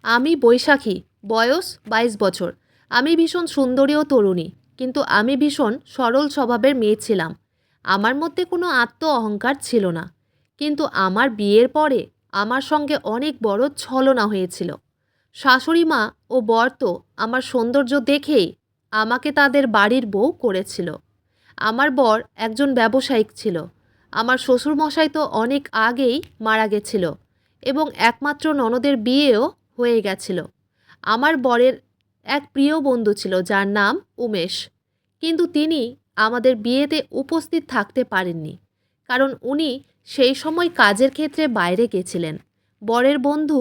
আমি বৈশাখী, বয়স ২২ বছর। আমি ভীষণ সুন্দরী ও তরুণী, কিন্তু আমি ভীষণ সরল স্বভাবের মেয়ে ছিলাম। আমার মধ্যে কোনো আত্ম অহংকার ছিল না। কিন্তু আমার বিয়ের পরে আমার সঙ্গে অনেক বড় ছলনা হয়েছিল। শাশুড়ি মা ও বর তো আমার সৌন্দর্য দেখেই আমাকে তাদের বাড়ির বউ করেছিল। আমার বর একজন ব্যবসায়িক ছিল। আমার শ্বশুরমশাই তো অনেক আগেই মারা গেছিল এবং একমাত্র ননদের বিয়েও হয়ে গেছিল। আমার বরের এক প্রিয় বন্ধু ছিল যার নাম উমেশ, কিন্তু তিনি আমাদের বিয়েতে উপস্থিত থাকতে পারেননি, কারণ উনি সেই সময় কাজের ক্ষেত্রে বাইরে গেছিলেন। বরের বন্ধু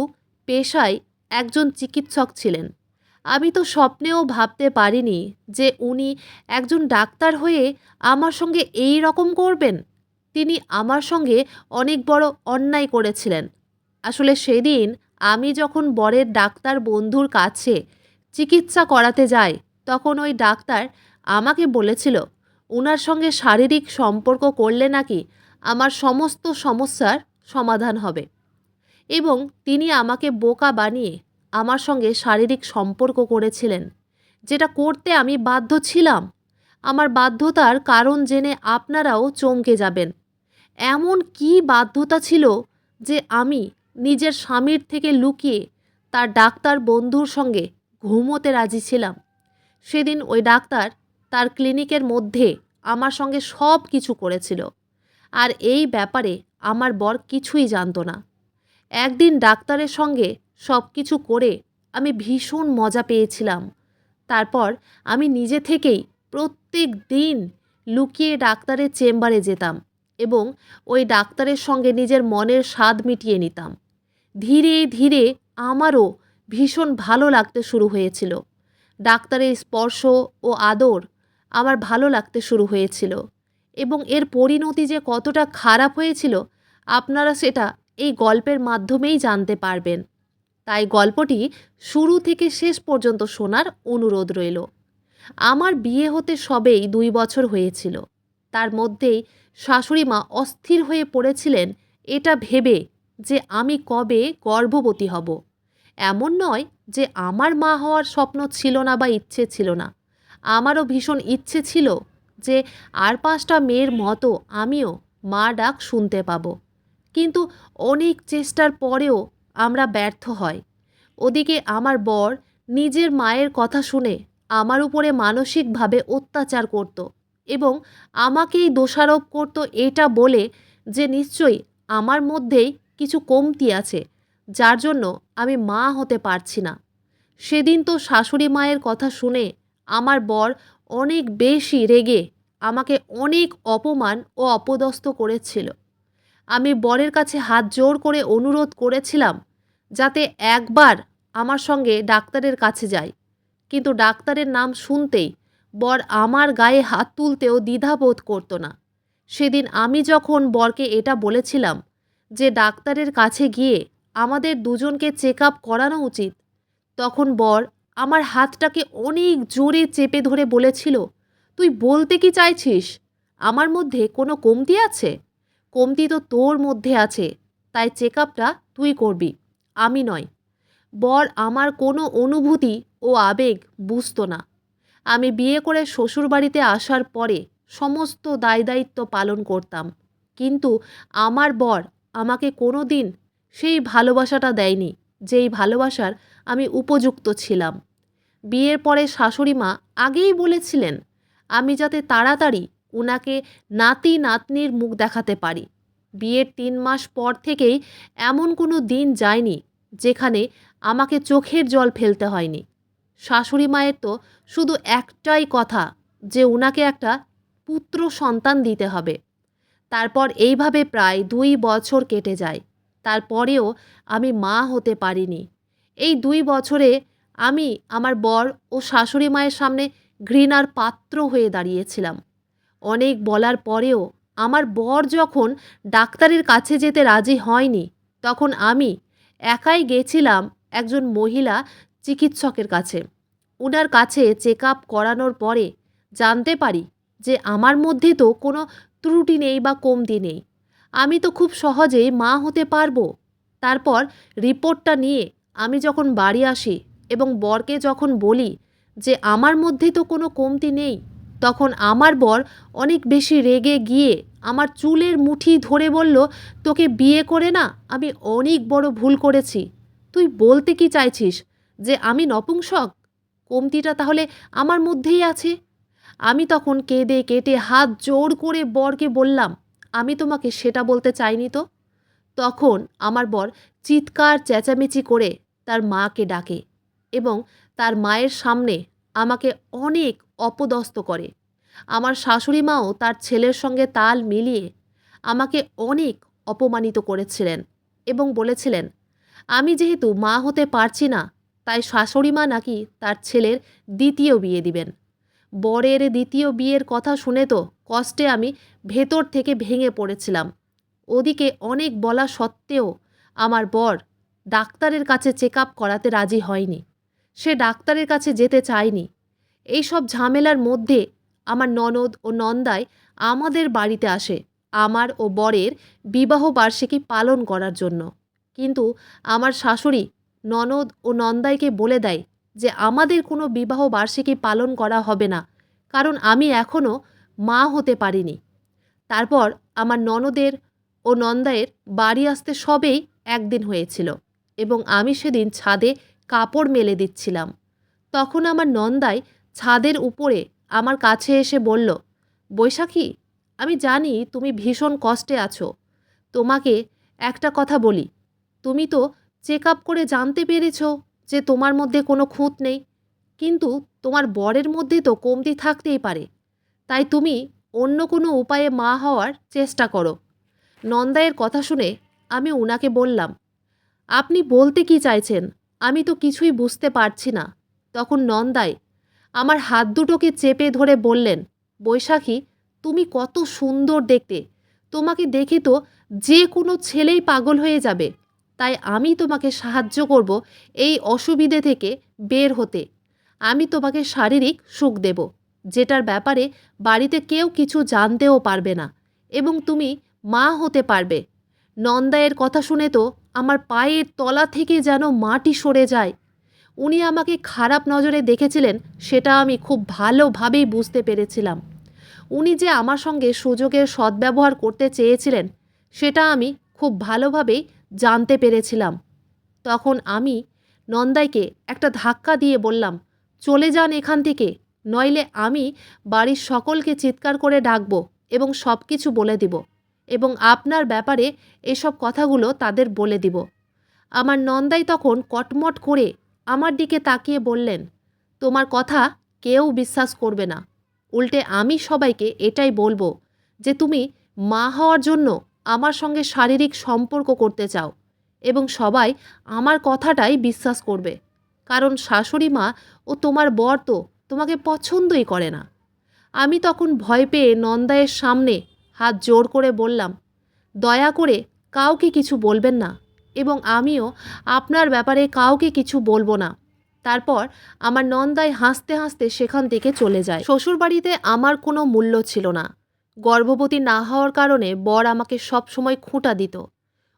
পেশায় একজন চিকিৎসক ছিলেন। আমি তো স্বপ্নেও ভাবতে পারিনি যে উনি একজন ডাক্তার হয়ে আমার সঙ্গে এই রকম করবেন। তিনি আমার সঙ্গে অনেক বড় অন্যায় করেছিলেন। আসলে সেদিন আমি যখন বরের ডাক্তার বন্ধুর কাছে চিকিৎসা করাতে যাই, তখন ওই ডাক্তার আমাকে বলেছিল উনার সঙ্গে শারীরিক সম্পর্ক করলে নাকি আমার সমস্ত সমস্যার সমাধান হবে, এবং তিনি আমাকে বোকা বানিয়ে আমার সঙ্গে শারীরিক সম্পর্ক করেছিলেন, যেটা করতে আমি বাধ্য ছিলাম। আমার বাধ্যতার কারণ জেনে আপনারাও চমকে যাবেন। এমন কী বাধ্যতা ছিল যে আমি নিজের স্বামীর থেকে লুকিয়ে তার ডাক্তার বন্ধুর সঙ্গে ঘুমোতে রাজি ছিলাম। সেদিন ওই ডাক্তার তার ক্লিনিকের মধ্যে আমার সঙ্গে সব কিছু করেছিল, আর এই ব্যাপারে আমার বর কিছুই জানতো না। একদিন ডাক্তারের সঙ্গে সব কিছু করে আমি ভীষণ মজা পেয়েছিলাম। তারপর আমি নিজে থেকেই প্রত্যেক দিন লুকিয়ে ডাক্তারের চেম্বারে যেতাম এবং ওই ডাক্তারের সঙ্গে নিজের মনের স্বাদ মিটিয়ে নিতাম। ধীরে ধীরে আমারও ভীষণ ভালো লাগতে শুরু হয়েছিল। ডাক্তারের স্পর্শ ও আদর আমার ভালো লাগতে শুরু হয়েছিল, এবং এর পরিণতি যে কতটা খারাপ হয়েছিল আপনারা সেটা এই গল্পের মাধ্যমেই জানতে পারবেন। তাই গল্পটি শুরু থেকে শেষ পর্যন্ত শোনার অনুরোধ রইল। আমার বিয়ে হতে সবেই ২ বছর হয়েছিল। তার মধ্যেই শাশুড়ি মা অস্থির হয়ে পড়েছিলেন এটা ভেবে যে আমি কবে গর্ভবতী হব। এমন নয় যে আমার মা হওয়ার স্বপ্ন ছিল না বা ইচ্ছে ছিল না। আমারও ভীষণ ইচ্ছে ছিল যে আর ৫টা মেয়ের মতো আমিও মা ডাক শুনতে পাবো। কিন্তু অনেক চেষ্টার পরেও আমরা ব্যর্থ হই। ওদিকে আমার বর নিজের মায়ের কথা শুনে আমার উপরে মানসিকভাবে অত্যাচার করত এবং আমাকেই দোষারোপ করত এটা বলে যে নিশ্চয়ই আমার মধ্যেই কিছু কমতি আছে, যার জন্য আমি মা হতে পারছি না। সেদিন তো শাশুড়ি মায়ের কথা শুনে আমার বর অনেক বেশি রেগে আমাকে অনেক অপমান ও অপদস্থ করেছিল। আমি বরের কাছে হাত জোর করে অনুরোধ করেছিলাম যাতে একবার আমার সঙ্গে ডাক্তারের কাছে যায়, কিন্তু ডাক্তারের নাম শুনতেই বর আমার গায়ে হাত তুলতেও দ্বিধাবোধ করতো না। সেদিন আমি যখন বরকে এটা বলেছিলাম যে ডাক্তারের কাছে গিয়ে আমাদের দুজনকে চেক আপ করানো উচিত, তখন বর আমার হাতটাকে অনেক জোরে চেপে ধরে বলেছিল, তুই বলতে কি চাইছিস? আমার মধ্যে কোনো কমতি আছে? কমতি তো তোর মধ্যে আছে, তাই চেক আপটা তুই করবি, আমি নয়। বর আমার কোনো অনুভূতি ও আবেগ বুঝতো না। আমি বিয়ে করে শ্বশুরবাড়িতে আসার পরে সমস্ত দায়দায়িত্ব পালন করতাম, কিন্তু আমার বর আমাকে কোনো দিন সেই ভালোবাসাটা দেয়নি যেই ভালোবাসার আমি উপযুক্ত ছিলাম। বিয়ের পরে শাশুড়ি মা আগেই বলেছিলেন আমি যাতে তাড়াতাড়ি উনাকে নাতি নাতনির মুখ দেখাতে পারি। বিয়ের ৩ মাস পর থেকেই এমন কোনো দিন যায়নি যেখানে আমাকে চোখের জল ফেলতে হয়নি। শাশুড়ি মায়ের তো শুধু একটাই কথা যে উনাকে একটা পুত্র সন্তান দিতে হবে। তারপর এইভাবে প্রায় ২ বছর কেটে যায়। তারপরেও আমি মা হতে পারিনি। এই ২ বছরে আমি আমার বর ও শাশুড়ি মায়ের সামনে ঘৃণার পাত্র হয়ে দাঁড়িয়েছিলাম। অনেক বলার পরেও আমার বর যখন ডাক্তারের কাছে যেতে রাজি হয়নি, তখন আমি একাই গেছিলাম একজন মহিলা চিকিৎসকের কাছে। উনার কাছে চেক আপ করানোর পরে জানতে পারি যে আমার মধ্যে তো কোনো ত্রুটি নেই বা কমতি নেই। আমি তো খুব সহজেই মা হতে পারবো। তারপর রিপোর্টটা নিয়ে আমি যখন বাড়ি আসি এবং বরকে যখন বলি যে আমার মধ্যে তো কোনো কমতি নেই, তখন আমার বর অনেক বেশি রেগে গিয়ে আমার চুলের মুঠি ধরে বলল, তোকে বিয়ে করে না আমি অনেক বড় ভুল করেছি। তুই বলতে কি চাইছিস যে আমি নপুংসক? কমতিটা তাহলে আমার মধ্যেই আছে। আমি তখন কেঁদে কেটে হাত জোড় করে বরকে বললাম, আমি তোমাকে সেটা বলতে চাইনি তো। তখন আমার বর চিৎকার চেঁচামেচি করে তার মাকে ডাকে এবং তার মায়ের সামনে আমাকে অনেক অপদস্থ করে। আমার শাশুড়ি মাও তার ছেলের সঙ্গে তাল মিলিয়ে আমাকে অনেক অপমানিত করেছিলেন এবং বলেছিলেন আমি যেহেতু মা হতে পারছি না, তাই শাশুড়ি মা নাকি তার ছেলের দ্বিতীয় বিয়ে দিবেন। বরের দ্বিতীয় বিয়ের কথা শুনে তো কষ্টে আমি ভেতর থেকে ভেঙে পড়েছিলাম। ওদিকে অনেক বলা সত্ত্বেও আমার বর ডাক্তারের কাছে চেক আপ করাতে রাজি হয়নি। সে ডাক্তারের কাছে যেতে চায়নি। এই সব ঝামেলার মধ্যে আমার ননদ ও নন্দাই আমাদের বাড়িতে আসে আমার ও বরের বিবাহ বার্ষিকী পালন করার জন্য। কিন্তু আমার শাশুড়ি ননদ ও নন্দাইকে বলে দেয় যে আমাদের কোনো বিবাহ বার্ষিকী পালন করা হবে না, কারণ আমি এখনও মা হতে পারিনি। তারপর আমার ননদের ও নন্দায়ের বাড়ি আসতে সবেই একদিন হয়েছিল এবং আমি সেদিন ছাদে কাপড় মেলে দিচ্ছিলাম। তখন আমার নন্দাই ছাদের উপরে আমার কাছে এসে বলল, বৈশাখী, আমি জানি তুমি ভীষণ কষ্টে আছো। তোমাকে একটা কথা বলি, তুমি তো চেক আপ করে জানতে পেরেছ যে তোমার মধ্যে কোনো খুঁত নেই, কিন্তু তোমার বরের মধ্যে তো কমতি থাকতেই পারে। তাই তুমি অন্য কোনো উপায়ে মা হওয়ার চেষ্টা করো। নন্দায়ের কথা শুনে আমি উনাকে বললাম, আপনি বলতে কি চাইছেন? আমি তো কিছুই বুঝতে পারছি না। তখন নন্দাই আমার হাত দুটোকে চেপে ধরে বললেন, বৈশাখী, তুমি কত সুন্দর দেখতে। তোমাকে দেখে তো যে কোনো ছেলেই পাগল হয়ে যাবে। তাই আমি তোমাকে সাহায্য করব এই অসুবিধে থেকে বের হতে। আমি তোমাকে শারীরিক সুখ দেব, যেটার ব্যাপারে বাড়িতে কেউ কিছু জানতেও পারবে না, এবং তুমি মা হতে পারবে। নন্দায়ের কথা শুনে তো আমার পায়ের তলা থেকে যেন মাটি সরে যায়। উনি আমাকে খারাপ নজরে দেখেছিলেন সেটা আমি খুব ভালোভাবেই বুঝতে পেরেছিলাম। উনি যে আমার সঙ্গে সুযোগের সদ্ব্যবহার করতে চেয়েছিলেন সেটা আমি খুব ভালোভাবেই জানতে পেরেছিলাম। তখন আমি নন্দাইকে একটা ধাক্কা দিয়ে বললাম, চলে যান এখান থেকে, নইলে আমি বাড়ির সকলকে চিৎকার করে ডাকব এবং সব কিছু বলে দিব এবং আপনার ব্যাপারে এসব কথাগুলো তাদের বলে দিব। আমার নন্দাই তখন কটমট করে আমার দিকে তাকিয়ে বললেন, তোমার কথা কেউ বিশ্বাস করবে না। উল্টে আমি সবাইকে এটাই বলবো যে তুমি মা হওয়ার জন্য আমার সঙ্গে শারীরিক সম্পর্ক করতে চাও এবং সবাই আমার কথাটাই বিশ্বাস করবে, কারণ শাশুড়ি মা ও তোমার বর তো তোমাকে পছন্দই করে না। আমি তখন ভয় পেয়ে নন্দায়ের সামনে হাত জোর করে বললাম, দয়া করে কাউকে কিছু বলবেন না এবং আমিও আপনার ব্যাপারে কাউকে কিছু বলবো না। তারপর আমার নন্দাই হাসতে হাসতে সেখান থেকে চলে যায়। শ্বশুরবাড়িতে আমার কোনো মূল্য ছিল না। গর্ভবতী না হওয়ার কারণে বর আমাকে সবসময় খুঁটা দিত।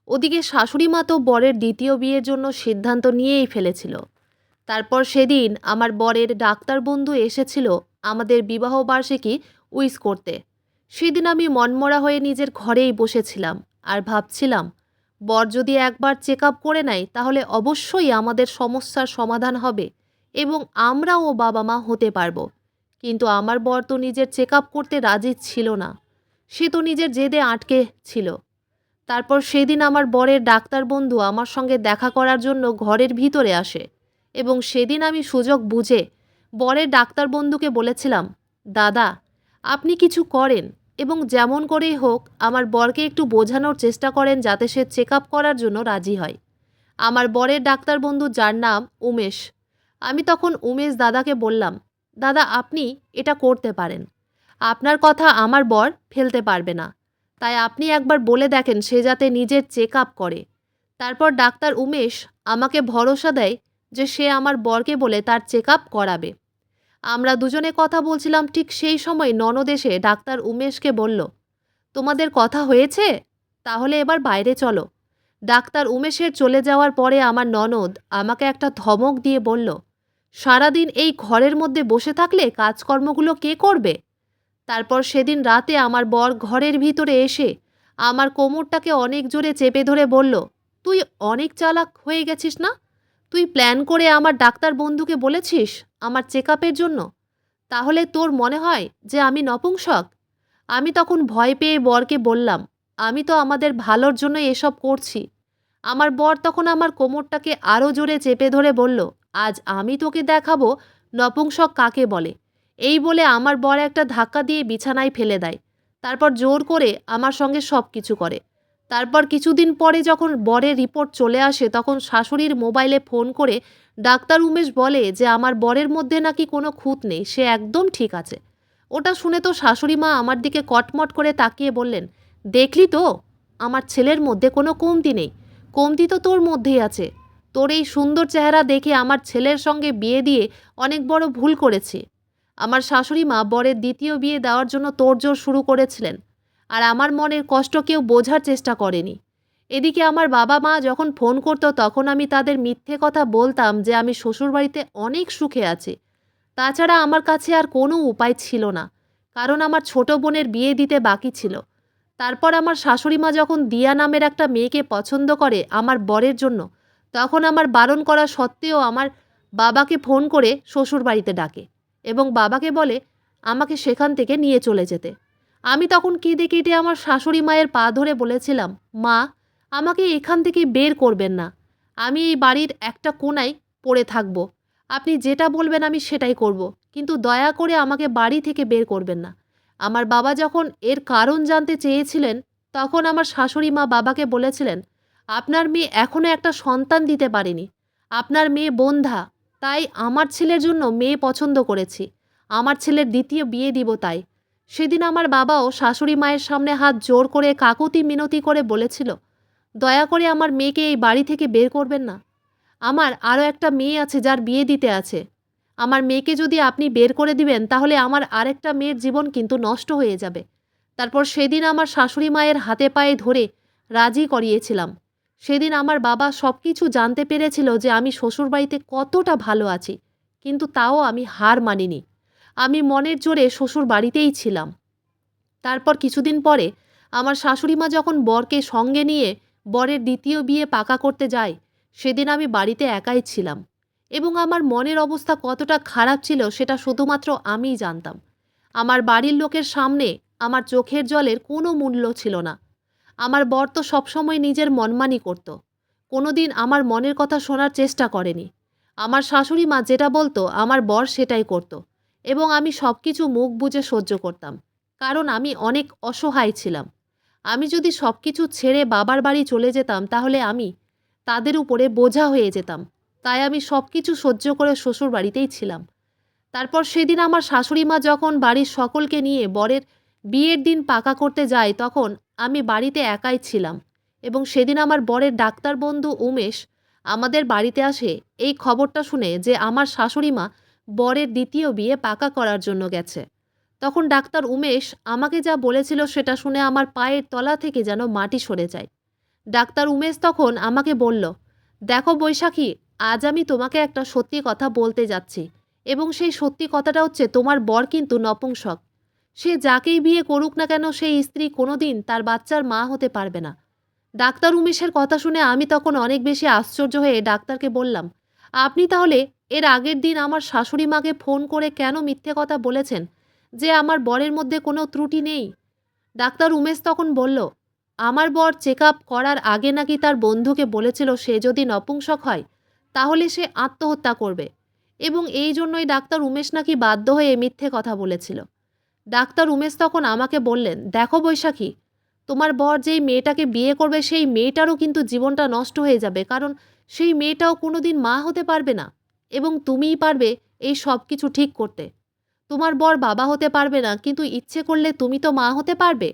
ওদিকে শাশুড়ি মা তো বরের দ্বিতীয় বিয়ের জন্য সিদ্ধান্ত নিয়েই ফেলেছিল। তারপর সেদিন আমার বরের ডাক্তার বন্ধু এসেছিল আমাদের বিবাহ বার্ষিকী উইশ করতে। সেদিন আমি মনমরা হয়ে নিজের ঘরেই বসেছিলাম আর ভাবছিলাম, বর যদি একবার চেক আপ করে নেয় তাহলে অবশ্যই আমাদের সমস্যার সমাধান হবে এবং আমরাও বাবা মা হতে পারবো। কিন্তু আমার বর তো নিজের চেক আপ করতে রাজি ছিল না। সে তো নিজের জেদে আটকে ছিল। তারপর সেদিন আমার বরের ডাক্তার বন্ধু আমার সঙ্গে দেখা করার জন্য ঘরের ভিতরে আসে এবং সেদিন আমি সুযোগ বুঝে বরের ডাক্তার বন্ধুকে বলেছিলাম, দাদা, আপনি কিছু করেন এবং যেমন করেই হোক আমার বরকে একটু বোঝানোর চেষ্টা করেন যাতে সে চেক আপ করার জন্য রাজি হয়। আমার বরের ডাক্তার বন্ধু, যার নাম উমেশ, আমি তখন উমেশ দাদাকে বললাম, দাদা, আপনি এটা করতে পারেন। আপনার কথা আমার বর ফেলতে পারবে না, তাই আপনি একবার বলে দেখেন সে যাতে নিজের চেক আপ করে। তারপর ডাক্তার উমেশ আমাকে ভরসা দেয় যে সে আমার বরকে বলে তার চেক আপ করাবে। আমরা দুজনে কথা বলছিলাম, ঠিক সেই সময় ননদ এসে ডাক্তার উমেশকে বলল, তোমাদের কথা হয়েছে? তাহলে এবার বাইরে চলো। ডাক্তার উমেশের চলে যাওয়ার পরে আমার ননদ আমাকে একটা ধমক দিয়ে বলল, সারাদিন এই ঘরের মধ্যে বসে থাকলে কাজকর্মগুলো কে করবে? তারপর সেদিন রাতে আমার বর ঘরের ভিতরে এসে আমার কোমরটাকে অনেক জোরে চেপে ধরে বলল, তুই অনেক চালাক হয়ে গেছিস না? তুই প্ল্যান করে আমার ডাক্তার বন্ধুকে বলেছিস আমার চেক আপের জন্য? তাহলে তোর মনে হয় যে আমি নপুংসক? আমি তখন ভয় পেয়ে বরকে বললাম, আমি তো আমাদের ভালোর জন্য এসব করছি। আমার বর তখন আমার কোমরটাকে আরও জোরে চেপে ধরে বলল, আজ আমি তোকে দেখাবো নপুংসক কাকে বলে। এই বলে আমার বর একটা ধাক্কা দিয়ে বিছানায় ফেলে দেয়। তারপর জোর করে আমার সঙ্গে সব কিছু করে। তারপর কিছুদিন পরে যখন বরের রিপোর্ট চলে আসে তখন শাশুড়ির মোবাইলে ফোন করে ডাক্তার উমেশ বলে যে আমার বরের মধ্যে নাকি কোনো খুঁত নেই, সে একদম ঠিক আছে। ওটা শুনে তো শাশুড়ি মা আমার দিকে কটমট করে তাকিয়ে বললেন, দেখলি তো, আমার ছেলের মধ্যে কোনো কমতি নেই। কমতি তো তোর মধ্যেই আছে। তোর এই সুন্দর চেহারা দেখে আমার ছেলের সঙ্গে বিয়ে দিয়ে অনেক বড় ভুল করেছি। আমার শাশুড়ি মা বরের দ্বিতীয় বিয়ে দেওয়ার জন্য তোড়জোড় শুরু করেছিলেন, আর আমার মনের কষ্ট কেউ বোঝার চেষ্টা করেনি। এদিকে আমার বাবা মা যখন ফোন করতো তখন আমি তাদের মিথ্যে কথা বলতাম যে আমি শ্বশুরবাড়িতে অনেক সুখে আছি। তাছাড়া আমার কাছে আর কোনো উপায় ছিল না, কারণ আমার ছোট বোনের বিয়ে দিতে বাকি ছিল। তারপর আমার শাশুড়িমা যখন দিয়া নামের একটা মেয়েকে পছন্দ করে আমার বরের জন্য, তখন আমার বারণ করা সত্ত্বেও আমার বাবাকে ফোন করে শ্বশুরবাড়িতে ডাকে এবং বাবাকে বলে আমাকে সেখান থেকে নিয়ে চলে যেতে। আমি তখন কেঁদে কেটে আমার শাশুড়ি মায়ের পা ধরে বলেছিলাম, মা, আমাকে এখান থেকে বের করবেন না। আমি এই বাড়ির একটা কোণায় পড়ে থাকব। আপনি যেটা বলবেন আমি সেটাই করব, কিন্তু দয়া করে আমাকে বাড়ি থেকে বের করবেন না। আমার বাবা যখন এর কারণ জানতে চেয়েছিলেন তখন আমার শাশুড়ি মা বাবাকে বলেছিলেন, আপনার মেয়ে এখনও একটা সন্তান দিতে পারেনি। আপনার মেয়ে বন্ধ্যা, তাই আমার ছেলের জন্য মেয়ে পছন্দ করেছি। আমার ছেলের দ্বিতীয় বিয়ে দিব তাই। সেদিন আমার বাবাও শাশুড়ি মায়ের সামনে হাত জোর করে কাকুতি মিনতি করে বলেছিল, দয়া করে আমার মেয়েকে এই বাড়ি থেকে বের করবেন না। আমার আরও একটা মেয়ে আছে যার বিয়ে দিতে আছে। আমার মেয়েকে যদি আপনি বের করে দিবেন তাহলে আমার আরেকটা মেয়ের জীবন কিন্তু নষ্ট হয়ে যাবে। তারপর সেদিন আমার শাশুড়ি মায়ের হাতে পায়ে ধরে রাজি করিয়েছিলাম। সেদিন আমার বাবা সব কিছু জানতে পেরেছিল যে আমি শ্বশুরবাড়িতে কতটা ভালো আছি, কিন্তু তাও আমি হার মানিনি। আমি মনের জোরে শ্বশুর বাড়িতেই ছিলাম। তারপর কিছুদিন পরে আমার শাশুড়িমা যখন বরকে সঙ্গে নিয়ে বরের দ্বিতীয় বিয়ে পাকা করতে যায়, সেদিন আমি বাড়িতে একাই ছিলাম এবং আমার মনের অবস্থা কতটা খারাপ ছিল সেটা শুধুমাত্র আমিই জানতাম। আমার বাড়ির লোকের সামনে আমার চোখের জলের কোনো মূল্য ছিল না। আমার বর তো সবসময় নিজের মনমানি করত, কোনোদিন আমার মনের কথা শোনার চেষ্টা করেনি। আমার শাশুড়ি মা যেটা বলতো আমার বর সেটাই করত এবং আমি সব কিছু মুখ বুজে সহ্য করতাম, কারণ আমি অনেক অসহায় ছিলাম। আমি যদি সব কিছু ছেড়ে বাবার বাড়ি চলে যেতাম তাহলে আমি তাদের উপরে বোঝা হয়ে যেতাম। তাই আমি সব কিছু সহ্য করে শ্বশুর বাড়িতেই ছিলাম। তারপর সেদিন আমার শাশুড়ি মা যখন বাড়ির সকলকে নিয়ে বরের বিয়ের দিন পাকা করতে যায় তখন আমি বাড়িতে একাই ছিলাম এবং সেদিন আমার বরের ডাক্তার বন্ধু উমেশ আমাদের বাড়িতে আসে এই খবরটা শুনে যে আমার শাশুড়ি মা বরের দ্বিতীয় বিয়ে পাকা করার জন্য গেছে। তখন ডাক্তার উমেশ আমাকে যা বলেছিল সেটা শুনে আমার পায়ের তলা থেকে যেন মাটি সরে যায়। ডাক্তার উমেশ তখন আমাকে বলল, দেখো বৈশাখী, আজ আমি তোমাকে একটা সত্যি কথা বলতে যাচ্ছি এবং সেই সত্যি কথাটা হচ্ছে তোমার বর কিন্তু নপুংসক। সে যাকেই বিয়ে করুক না কেন সেই স্ত্রী কোনোদিন তার বাচ্চার মা হতে পারবে না। ডাক্তার উমেশের কথা শুনে আমি তখন অনেক বেশি আশ্চর্য হয়ে ডাক্তারকে বললাম, আপনি তাহলে এর আগের দিন আমার শাশুড়ি মাকে ফোন করে কেন মিথ্যে কথা বলেছেন যে আমার বরের মধ্যে কোনো ত্রুটি নেই? ডাক্তার উমেশ তখন বলল, আমার বর চেক আপ করার আগে নাকি তার বন্ধুকে বলেছিল সে যদি নপুংসক হয় তাহলে সে আত্মহত্যা করবে এবং এই জন্যই ডাক্তার উমেশ নাকি বাধ্য হয়ে মিথ্যে কথা বলেছিল। ডাক্তার উমেশ তখন আমাকে বললেন, দেখো বৈশাখী, তোমার বর যেই মেয়েটাকে বিয়ে করবে সেই মেয়েটারও কিন্তু জীবনটা নষ্ট হয়ে যাবে, কারণ সেই মেয়েটাও কোনোদিন মা হতে পারবে না এবং তুমিই পারবে এই সব কিছু ঠিক করতে। তোমার বর বাবা হতে পারবে না, কিন্তু ইচ্ছে করলে তুমি তো মা হতে পারবে।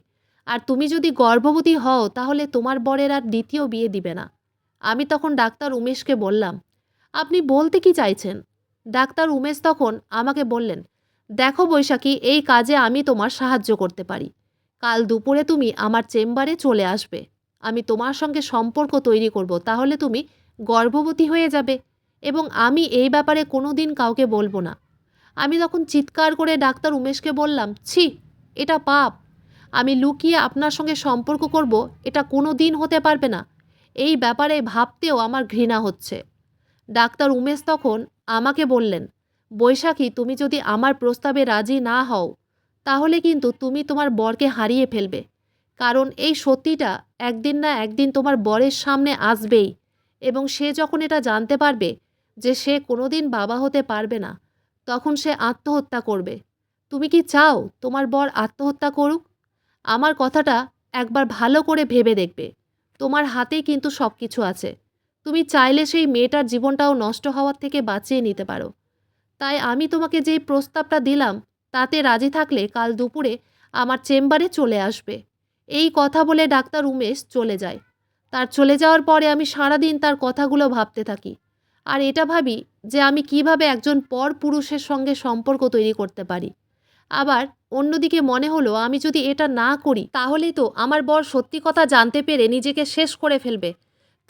আর তুমি যদি গর্ভবতী হও তাহলে তোমার বরের আর দ্বিতীয় বিয়ে দিবে না। আমি তখন ডাক্তার উমেশকে বললাম, আপনি বলতে কি চাইছেন? ডাক্তার উমেশ তখন আমাকে বললেন, দেখো বৈশাখী, এই কাজে আমি তোমার সাহায্য করতে পারি। কাল দুপুরে তুমি আমার চেম্বারে চলে আসবে। আমি তোমার সঙ্গে সম্পর্ক তৈরি করব, তাহলে তুমি গর্ভবতী হয়ে যাবে এবং আমি এই ব্যাপারে কোনো দিন কাউকে বলবো না। আমি তখন চিৎকার করে ডাক্তার উমেশকে বললাম, ছি, এটা পাপ। আমি লুকিয়ে আপনার সঙ্গে সম্পর্ক করব, এটা কোনো দিন হতে পারবে না। এই ব্যাপারে ভাবতেও আমার ঘৃণা হচ্ছে। ডাক্তার উমেশ তখন আমাকে বললেন, বৈশাখী, তুমি যদি আমার প্রস্তাবে রাজি না হও তাহলে কিন্তু তুমি তোমার বরকে হারিয়ে ফেলবে। কারণ এই সত্যিটা একদিন না একদিন তোমার বরের সামনে আসবেই এবং সে যখন এটা জানতে পারবে যে সে কোনোদিন বাবা হতে পারবে না, তখন সে আত্মহত্যা করবে। তুমি কি চাও তোমার বর আত্মহত্যা করুক? আমার কথাটা একবার ভালো করে ভেবে দেখবে। তোমার হাতেই কিন্তু সব কিছু আছে। তুমি চাইলে সেই মেয়েটার জীবনটাও নষ্ট হওয়ার থেকে বাঁচিয়ে নিতে পারো। তাই আমি তোমাকে যেই প্রস্তাবটা দিলাম তাতে রাজি থাকলে কাল দুপুরে আমার চেম্বারে চলে আসবে। এই কথা বলে ডাক্তার উমেশ চলে যায়। তার চলে যাওয়ার পরে আমি সারাদিন তার কথাগুলো ভাবতে থাকি। আর এটা ভাবি যে আমি কিভাবে একজন পর পুরুষের সঙ্গে সম্পর্ক তৈরি করতে পারি। আবার অন্যদিকে মনে হলো আমি যদি এটা না করি তাহলেই তো আমার বর সত্যি কথা জানতে পেরে নিজেকে শেষ করে ফেলবে।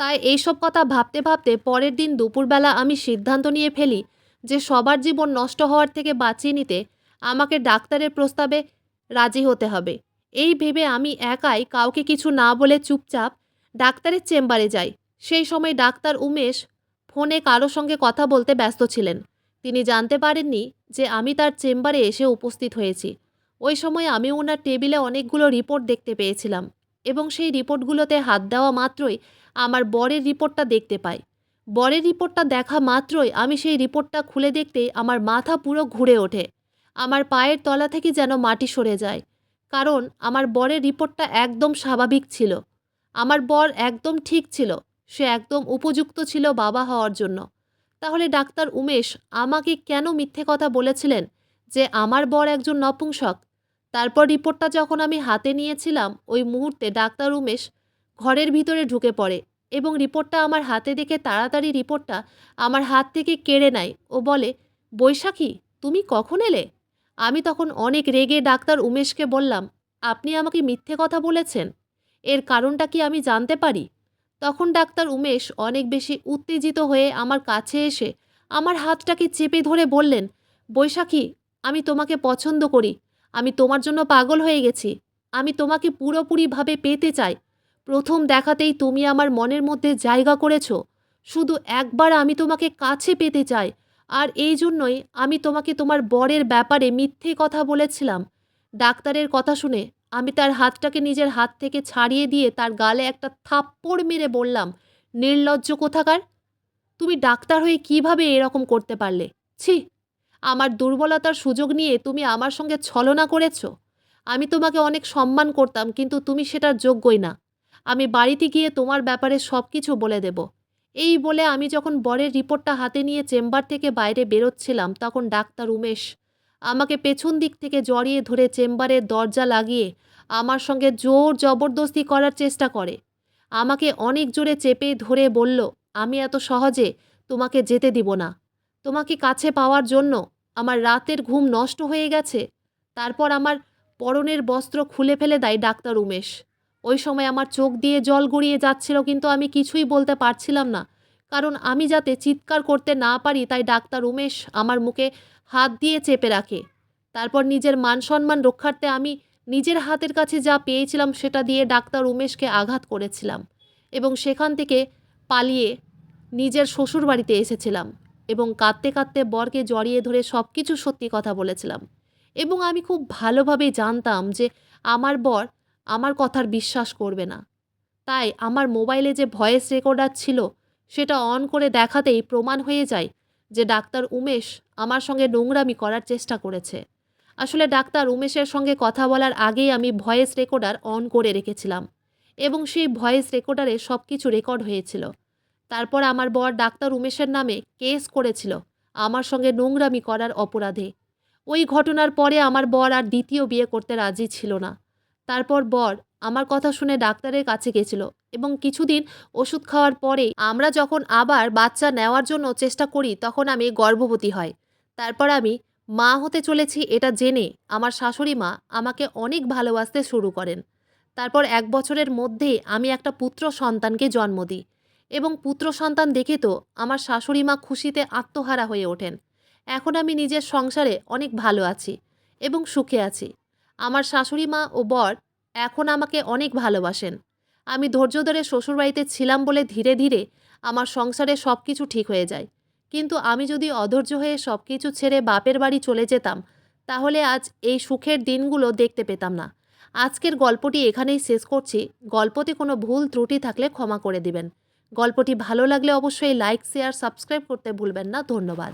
তাই এইসব কথা ভাবতে ভাবতে পরের দিন দুপুরবেলা আমি সিদ্ধান্ত নিয়ে ফেলি যে সবার জীবন নষ্ট হওয়ার থেকে বাঁচিয়ে নিতে আমাকে ডাক্তারের প্রস্তাবে রাজি হতে হবে। এই ভেবে আমি একাই কাউকে কিছু না বলে চুপচাপ ডাক্তারের চেম্বারে যাই। সেই সময় ডাক্তার উমেশ ফোনে কারো সঙ্গে কথা বলতে ব্যস্ত ছিলেন। তিনি জানতে পারেননি যে আমি তার চেম্বারে এসে উপস্থিত হয়েছি। ওই সময় আমি ওনার টেবিলে অনেকগুলো রিপোর্ট দেখতে পেয়েছিলাম এবং সেই রিপোর্টগুলোতে হাত দেওয়া মাত্রই আমার বরের রিপোর্টটা দেখতে পাই। বরের রিপোর্টটা দেখা মাত্রই আমি সেই রিপোর্টটা খুলে দেখতেই আমার মাথা পুরো ঘুরে ওঠে। আমার পায়ের তলা থেকে যেন মাটি সরে যায়। কারণ আমার বরের রিপোর্টটা একদম স্বাভাবিক ছিল। আমার বর একদম ঠিক ছিল। সে একদম উপযুক্ত ছিল বাবা হওয়ার জন্য। তাহলে ডাক্তার উমেশ আমাকে কেন মিথ্যে কথা বলেছিলেন যে আমার বর একজন নপুংসক? তারপর রিপোর্টটা যখন আমি হাতে নিয়েছিলাম ওই মুহূর্তে ডাক্তার উমেশ ঘরের ভিতরে ঢুকে পড়ে এবং রিপোর্টটা আমার হাতে দেখে তাড়াতাড়ি রিপোর্টটা আমার হাত থেকে কেড়ে নেয় ও বলে, বৈশাখী, তুমি কখন এলে? আমি তখন অনেক রেগে ডাক্তার উমেশকে বললাম, আপনি আমাকে মিথ্যে কথা বলেছেন, এর কারণটা কি আমি জানতে পারি? তখন ডাক্তার উমেশ অনেক বেশি উত্তেজিত হয়ে আমার কাছে এসে আমার হাতটাকে চেপে ধরে বললেন, বৈশাখী, আমি তোমাকে পছন্দ করি। আমি তোমার জন্য পাগল হয়ে গেছি। আমি তোমাকে পুরোপুরিভাবে পেতে চাই। প্রথম দেখাতেই তুমি আমার মনের মধ্যে জায়গা করেছ। শুধু একবার আমি তোমাকে কাছে পেতে চাই। আর এই জন্যই আমি তোমাকে তোমার বরের ব্যাপারে মিথ্যে কথা বলেছিলাম। ডাক্তারের কথা শুনে আমি তার হাতটাকে নিজের হাত থেকে ছাড়িয়ে দিয়ে তার গালে একটা থাপ্পড় মেরে বললাম, নির্লজ্জ কোথাকার! তুমি ডাক্তার হয়ে কিভাবে এরকম করতে পারলে? ছি! আমার দুর্বলতার সুযোগ নিয়ে তুমি আমার সঙ্গে ছলনা করেছ। আমি তোমাকে অনেক সম্মান করতাম, কিন্তু তুমি সেটার যোগ্যই না। আমি বাড়িতে গিয়ে তোমার ব্যাপারে সব কিছু বলে দেব। এই বলে আমি যখন বরের রিপোর্টটা হাতে নিয়ে চেম্বার থেকে বাইরে বেরোচ্ছিলাম তখন ডাক্তার উমেশ আমাকে পেছন দিক থেকে জড়িয়ে ধরে চেম্বারের দরজা লাগিয়ে আমার সঙ্গে জোর জবরদস্তি করার চেষ্টা করে। আমাকে অনেক জোরে চেপে ধরে বলল, আমি এত সহজে তোমাকে যেতে দিব না। তোমাকে কাছে পাওয়ার জন্য আমার রাতের ঘুম নষ্ট হয়ে গেছে। তারপর আমার পরনের বস্ত্র খুলে ফেলে দেয় ডাক্তার উমেশ। ওই সময় আমার চোখ দিয়ে জল গড়িয়ে যাচ্ছিল, কিন্তু আমি কিছুই বলতে পারছিলাম না। কারণ আমি যাতে চিৎকার করতে না পারি তাই ডাক্তার উমেশ আমার মুখে হাত দিয়ে চেপে রাখে। তারপর নিজের মান সম্মান রক্ষার্থে আমি নিজের হাতের কাছে যা পেয়েছিলাম সেটা দিয়ে ডাক্তার উমেশকে আঘাত করেছিলাম এবং সেখান থেকে পালিয়ে নিজের শ্বশুরবাড়িতে এসেছিলাম এবং কাঁদতে কাঁদতে বরকে জড়িয়ে ধরে সব কিছু সত্যি কথা বলেছিলাম। এবং আমি খুব ভালোভাবেই জানতাম যে আমার বর আমার কথার বিশ্বাস করবে না। তাই আমার মোবাইলে যে ভয়েস রেকর্ডার ছিল সেটা অন করে দেখাতেই প্রমাণ হয়ে যায় যে ডাক্তার উমেশ আমার সঙ্গে নোংরামি করার চেষ্টা করেছে। আসলে ডাক্তার উমেশের সঙ্গে কথা বলার আগেই আমি ভয়েস রেকর্ডার অন করে রেখেছিলাম এবং সেই ভয়েস রেকর্ডারে সব কিছু রেকর্ড হয়েছিল। তারপর আমার বর ডাক্তার উমেশের নামে কেস করেছিল আমার সঙ্গে নোংরামি করার অপরাধে। ওই ঘটনার পরে আমার বর আর দ্বিতীয় বিয়ে করতে রাজি ছিল না। তারপর বর আমার কথা শুনে ডাক্তারের কাছে গেছিল এবং কিছুদিন ওষুধ খাওয়ার পরেই আমরা যখন আবার বাচ্চা নেওয়ার জন্য চেষ্টা করি তখন আমি গর্ভবতী হই। তারপর আমি মা হতে চলেছি এটা জেনে আমার শাশুড়ি মা আমাকে অনেক ভালোবাসতে শুরু করেন। তারপর 1 বছরের মধ্যেই আমি একটা পুত্র সন্তানকে জন্ম দিই এবং পুত্র সন্তান দেখে তো আমার শাশুড়ি মা খুশিতে আত্মহারা হয়ে ওঠেন। এখন আমি নিজের সংসারে অনেক ভালো আছি এবং সুখে আছি। আমার শাশুড়ি মা ও বর এখন আমাকে অনেক ভালোবাসেন। আমি ধৈর্য ধরে শ্বশুরবাড়িতে ছিলাম বলে ধীরে ধীরে আমার সংসারে সব কিছু ঠিক হয়ে যায়। কিন্তু আমি যদি অধৈর্য হয়ে সব কিছু ছেড়ে বাপের বাড়ি চলে যেতাম, তাহলে আজ এই সুখের দিনগুলো দেখতে পেতাম না। আজকের গল্পটি এখানেই শেষ করছি। গল্পতে কোনো ভুল ত্রুটি থাকলে ক্ষমা করে দিবেন। গল্পটি ভালো লাগলে অবশ্যই লাইক, শেয়ার, সাবস্ক্রাইব করতে ভুলবেন না। ধন্যবাদ।